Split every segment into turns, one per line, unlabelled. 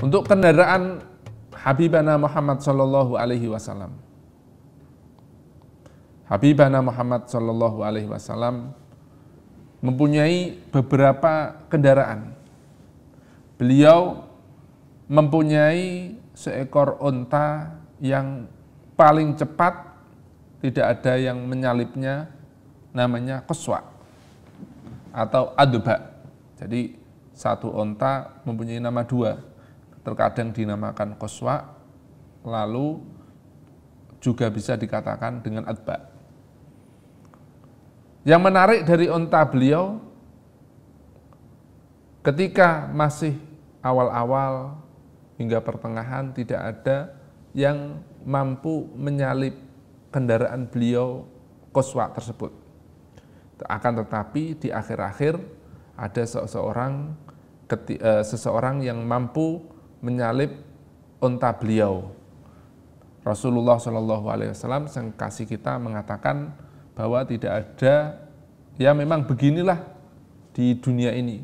Untuk kendaraan Habibana Muhammad Sallallahu Alaihi Wasallam. Habibana Muhammad Sallallahu Alaihi Wasallam mempunyai beberapa kendaraan. Beliau mempunyai seekor unta yang paling cepat, tidak ada yang menyalipnya, namanya qaswa atau adba. Jadi satu unta mempunyai nama dua, terkadang dinamakan qaswa, lalu juga bisa dikatakan dengan adba. Yang menarik dari unta beliau, ketika masih awal-awal hingga pertengahan tidak ada yang mampu menyalip kendaraan beliau qaswa tersebut. Akan tetapi di akhir-akhir ada seseorang yang mampu menyalip unta beliau. Rasulullah SAW sang kasih kita mengatakan bahwa tidak ada, ya memang beginilah di dunia ini.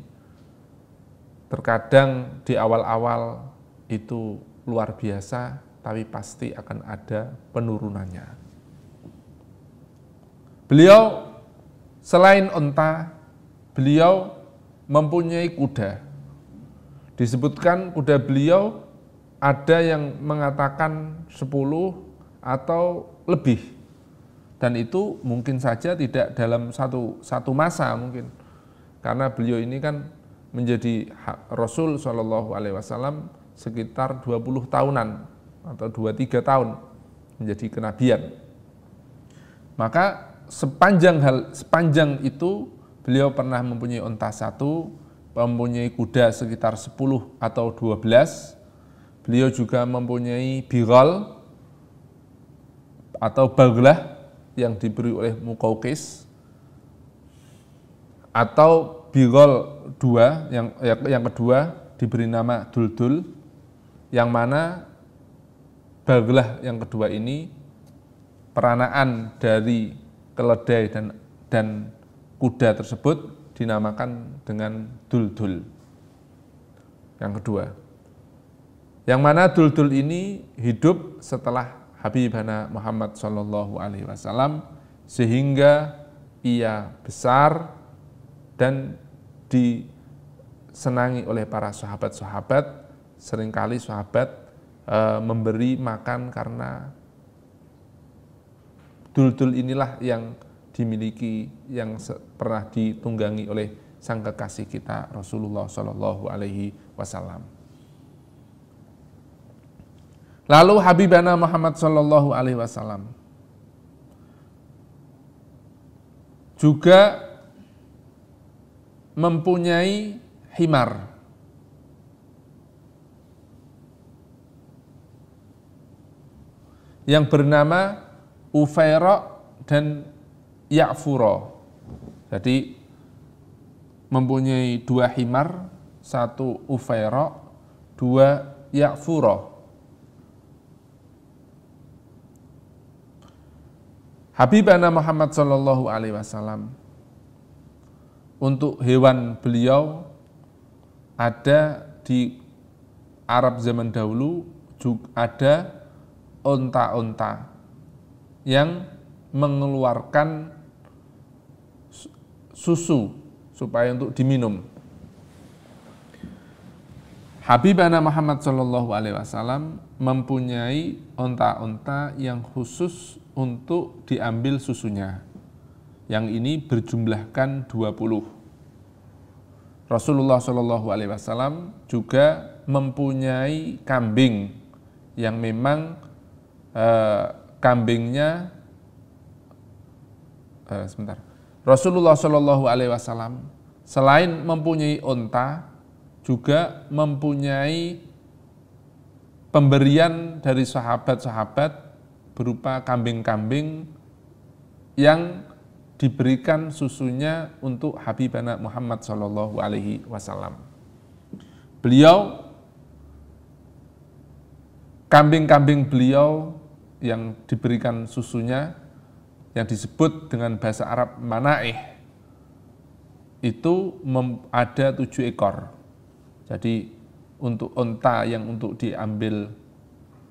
Terkadang di awal-awal itu luar biasa, tapi pasti akan ada penurunannya. Beliau selain unta, beliau mempunyai kuda. Disebutkan kuda beliau ada yang mengatakan 10 atau lebih. Dan itu mungkin saja tidak dalam satu masa mungkin. Karena beliau ini kan menjadi Rasul Shallallahu Alaihi Wasallam sekitar 20 tahunan atau 2-3 tahun menjadi kenabian. Maka sepanjang itu beliau pernah mempunyai unta 1, mempunyai kuda sekitar 10 atau 12. Beliau juga mempunyai bighal atau baglah yang diberi oleh Muqawqis, atau bighal 2 yang kedua diberi nama Duldul, yang mana baglah yang kedua ini peranaan dari keledai dan kuda tersebut dinamakan dengan Duldul yang kedua. Yang mana Duldul ini hidup setelah Habibana Muhammad Sallallahu Alaihi Wasallam, sehingga ia besar dan disenangi oleh para sahabat-sahabat. Seringkali sahabat memberi makan karena Duldul inilah yang dimiliki, yang pernah ditunggangi oleh sang kekasih kita Rasulullah Sallallahu Alaihi Wasallam. Lalu Habibana Muhammad Sallallahu Alaihi Wasallam juga mempunyai himar. Yang bernama Ufaira dan Ya'fura. Jadi mempunyai 2 himar, 1 Ufaira, 2 Ya'fura. Habibana Muhammad Sallallahu Alaihi Wasallam, untuk hewan beliau ada di Arab zaman dahulu juga ada unta-unta yang mengeluarkan susu supaya untuk diminum. Habibana Muhammad Sallallahu Alaihi Wasallam mempunyai unta-unta yang khusus untuk diambil susunya. Yang ini berjumlahkan 20. Rasulullah Sallallahu Alaihi Wasallam juga mempunyai kambing yang memang kambingnya Rasulullah Sallallahu Alaihi Wasallam selain mempunyai unta, juga mempunyai pemberian dari sahabat-sahabat berupa kambing-kambing yang diberikan susunya untuk Habibana Muhammad Sallallahu Alaihi Wasallam. Beliau, kambing-kambing beliau yang diberikan susunya, yang disebut dengan bahasa Arab manaih, itu ada 7 ekor. Jadi untuk unta yang untuk diambil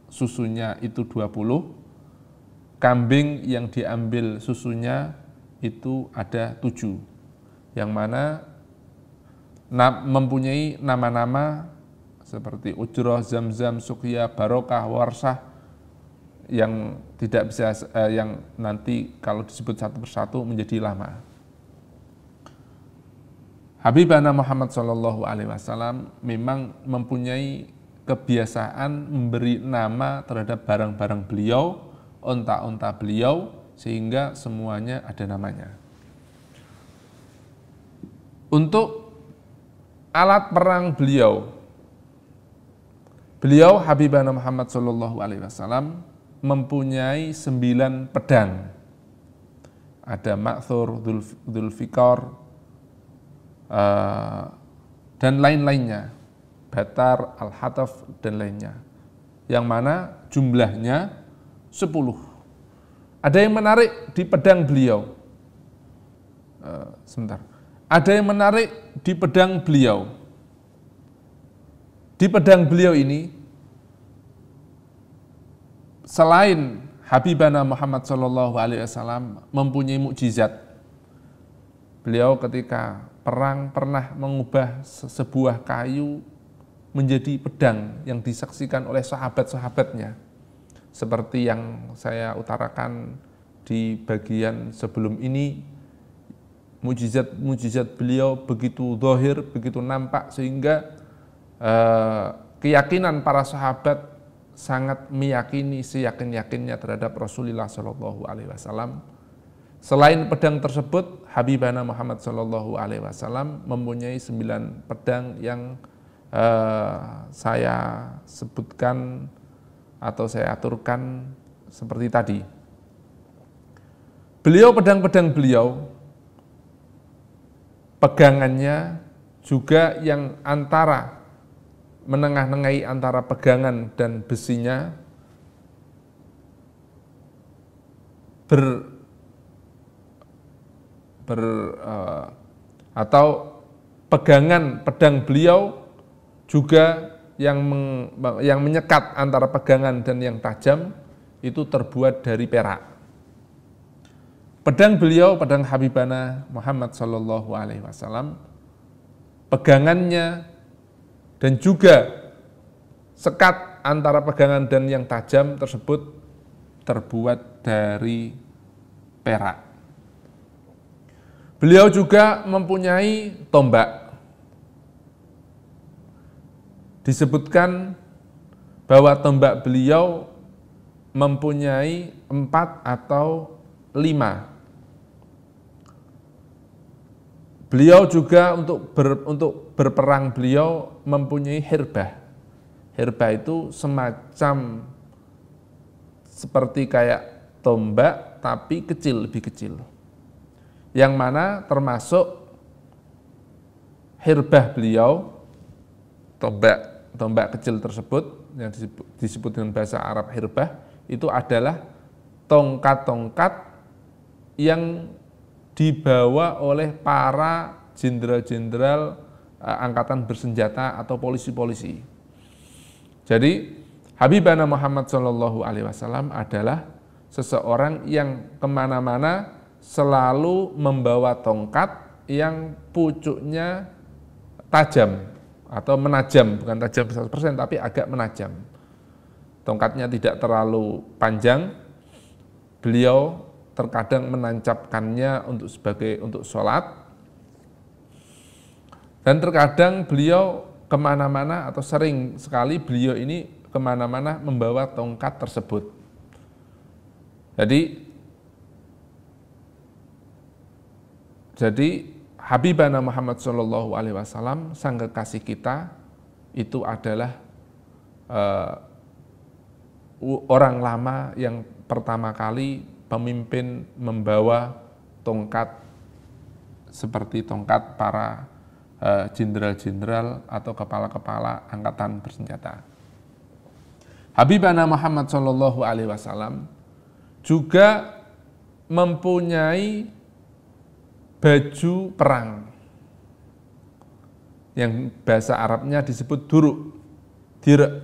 susunya itu 20, kambing yang diambil susunya itu ada 7, yang mana mempunyai nama-nama seperti ujroh, zamzam, suqyah, barokah, warsah, yang tidak bisa yang nanti kalau disebut satu persatu menjadi lama. Habibana Muhammad SAW memang mempunyai kebiasaan memberi nama terhadap barang-barang beliau, onta-onta beliau, sehingga semuanya ada namanya. Untuk alat perang beliau Habibana Muhammad SAW mempunyai 9 pedang. Ada Ma'thur, Dzulfikar, dan lain-lainnya, Batar, Al-Hataf, dan lainnya, yang mana jumlahnya 10. Ada yang menarik di pedang beliau, ada yang menarik di pedang beliau. Di pedang beliau ini, selain Habibana Muhammad SAW mempunyai mukjizat, beliau ketika perang pernah mengubah sebuah kayu menjadi pedang yang disaksikan oleh sahabat-sahabatnya. Seperti yang saya utarakan di bagian sebelum ini, mukjizat beliau begitu zahir, begitu nampak, sehingga keyakinan para sahabat sangat meyakini seyakin-yakinnya terhadap Rasulullah SAW. Selain pedang tersebut, Habibana Muhammad SAW mempunyai 9 pedang yang saya sebutkan atau saya aturkan seperti tadi. Pedang-pedang beliau, pegangannya juga yang antara menengah-nengahi antara pegangan dan besinya atau pegangan pedang beliau juga yang menyekat antara pegangan dan yang tajam itu terbuat dari perak. Pedang beliau, pedang Habibana Muhammad SAW, pegangannya dan juga sekat antara pegangan dan yang tajam tersebut terbuat dari perak. Beliau juga mempunyai tombak. Disebutkan bahwa tombak beliau mempunyai 4 atau 5. Beliau juga untuk berperang beliau mempunyai hirbah. Hirbah itu semacam seperti kayak tombak tapi kecil, lebih kecil. Yang mana termasuk hirbah beliau, tombak kecil tersebut yang disebut dengan bahasa Arab hirbah, itu adalah tongkat-tongkat yang dibawa oleh para jenderal-jenderal angkatan bersenjata atau polisi-polisi. Jadi Habibana Muhammad SAW adalah seseorang yang kemana-mana selalu membawa tongkat yang pucuknya tajam atau menajam, bukan tajam 100% tapi agak menajam. Tongkatnya tidak terlalu panjang, beliau terkadang menancapkannya untuk sholat, dan terkadang beliau kemana-mana atau sering sekali beliau ini kemana-mana membawa tongkat tersebut. Jadi Habibana Muhammad SAW, sang kekasih kita, itu adalah orang lama yang pertama kali pemimpin membawa tongkat seperti tongkat para jenderal-jenderal atau kepala-kepala angkatan bersenjata. Habibana Muhammad SAW juga mempunyai baju perang yang bahasa Arabnya disebut duruk. dir',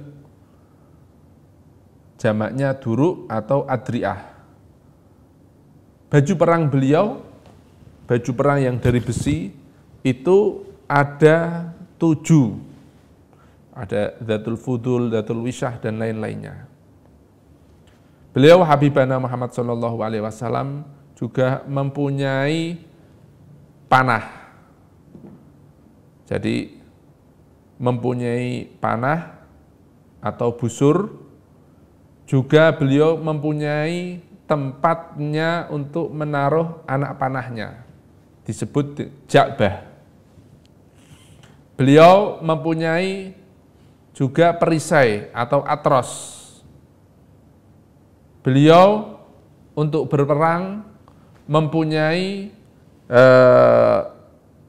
jamaknya duru' atau adri'ah. Baju perang beliau, baju perang yang dari besi itu ada 7. Ada Dzatul Fudul, Dzatul Wisyah dan lain-lainnya. Beliau Habibana Muhammad SAW juga mempunyai panah. Jadi mempunyai panah atau busur, juga beliau mempunyai tempatnya untuk menaruh anak panahnya, disebut ja'bah. Beliau mempunyai juga perisai atau atros. Beliau untuk berperang mempunyai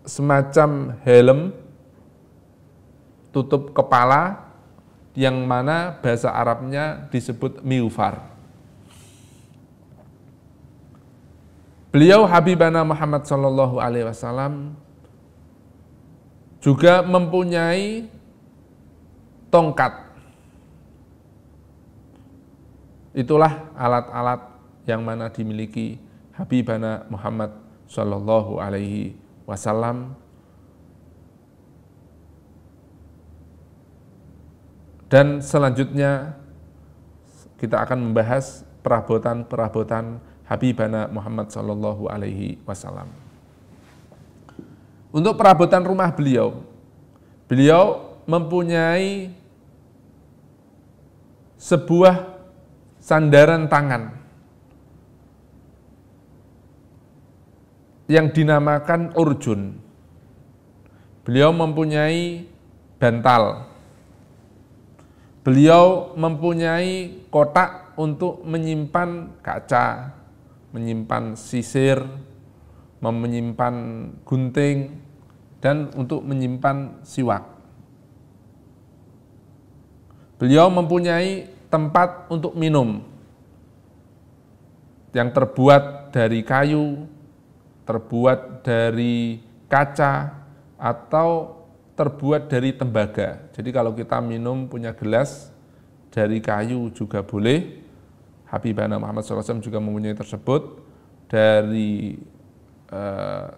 semacam helm tutup kepala yang mana bahasa Arabnya disebut miufar. Beliau Habibana Muhammad SAW juga mempunyai tongkat. Itulah alat-alat yang mana dimiliki Habibana Muhammad SAW. Dan selanjutnya kita akan membahas perabotan-perabotan Habibana Muhammad SAW. Untuk perabotan rumah beliau mempunyai sebuah sandaran tangan yang dinamakan urjun. Beliau mempunyai bantal. Beliau mempunyai kotak untuk menyimpan kaca, menyimpan sisir, menyimpan gunting, dan untuk menyimpan siwak. Beliau mempunyai tempat untuk minum yang terbuat dari kayu, terbuat dari kaca, atau terbuat dari tembaga. Jadi kalau kita minum punya gelas dari kayu juga boleh. Habibana Muhammad SAW juga mempunyai tersebut dari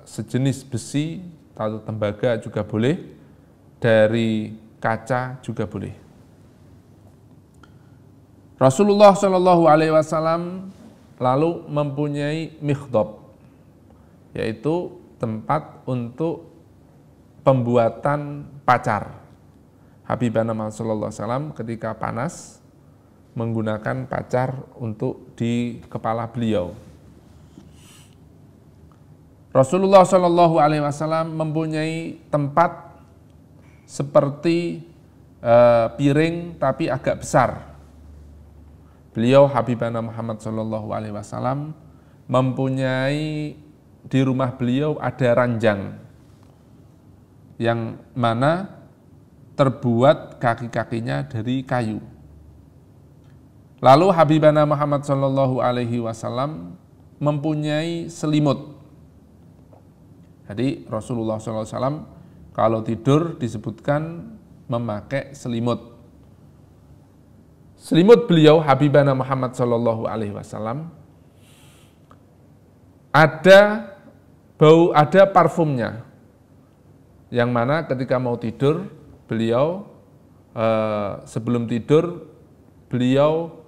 sejenis besi atau tembaga juga boleh, dari kaca juga boleh. Rasulullah SAW lalu mempunyai mikhdab, yaitu tempat untuk pembuatan pacar. Habibana Muhammad SAW ketika panas menggunakan pacar untuk di kepala beliau. Rasulullah SAW mempunyai tempat seperti piring tapi agak besar. Beliau Habibana Muhammad SAW mempunyai di rumah beliau ada ranjang yang mana terbuat kaki-kakinya dari kayu. Lalu Habibana Muhammad SAW mempunyai selimut. Jadi Rasulullah SAW kalau tidur disebutkan memakai selimut. Selimut beliau Habibana Muhammad SAW ada parfumnya, yang mana ketika mau tidur beliau sebelum tidur beliau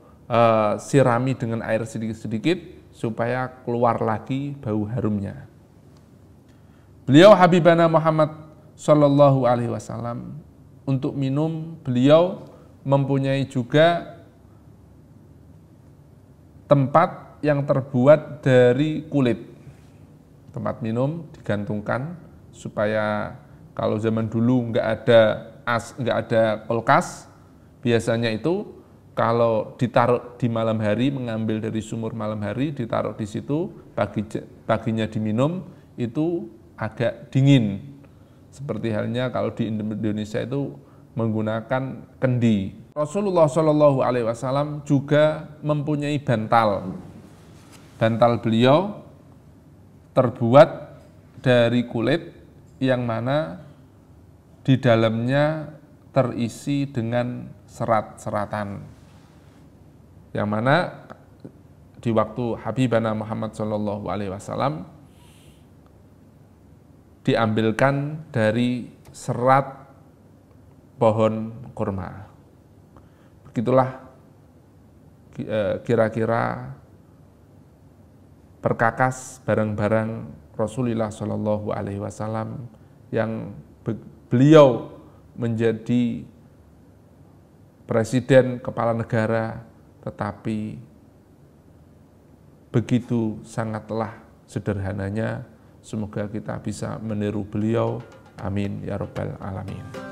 sirami dengan air sedikit-sedikit supaya keluar lagi bau harumnya. Beliau Habibana Muhammad SAW untuk minum beliau mempunyai juga tempat yang terbuat dari kulit. Tempat minum digantungkan supaya kalau zaman dulu nggak ada kulkas, biasanya itu kalau ditaruh di malam hari, mengambil dari sumur malam hari, ditaruh di situ, paginya diminum, itu agak dingin. Seperti halnya kalau di Indonesia itu menggunakan kendi. Rasulullah SAW juga mempunyai bantal. Bantal beliau terbuat dari kulit yang mana di dalamnya terisi dengan serat-seratan, yang mana di waktu Habibana Muhammad SAW diambilkan dari serat pohon kurma. Begitulah kira-kira perkakas barang-barang Rasulullah SAW yang beliau menjadi presiden kepala negara, tetapi begitu sangatlah sederhananya. Semoga kita bisa meniru beliau. Amin ya rabbal alamin.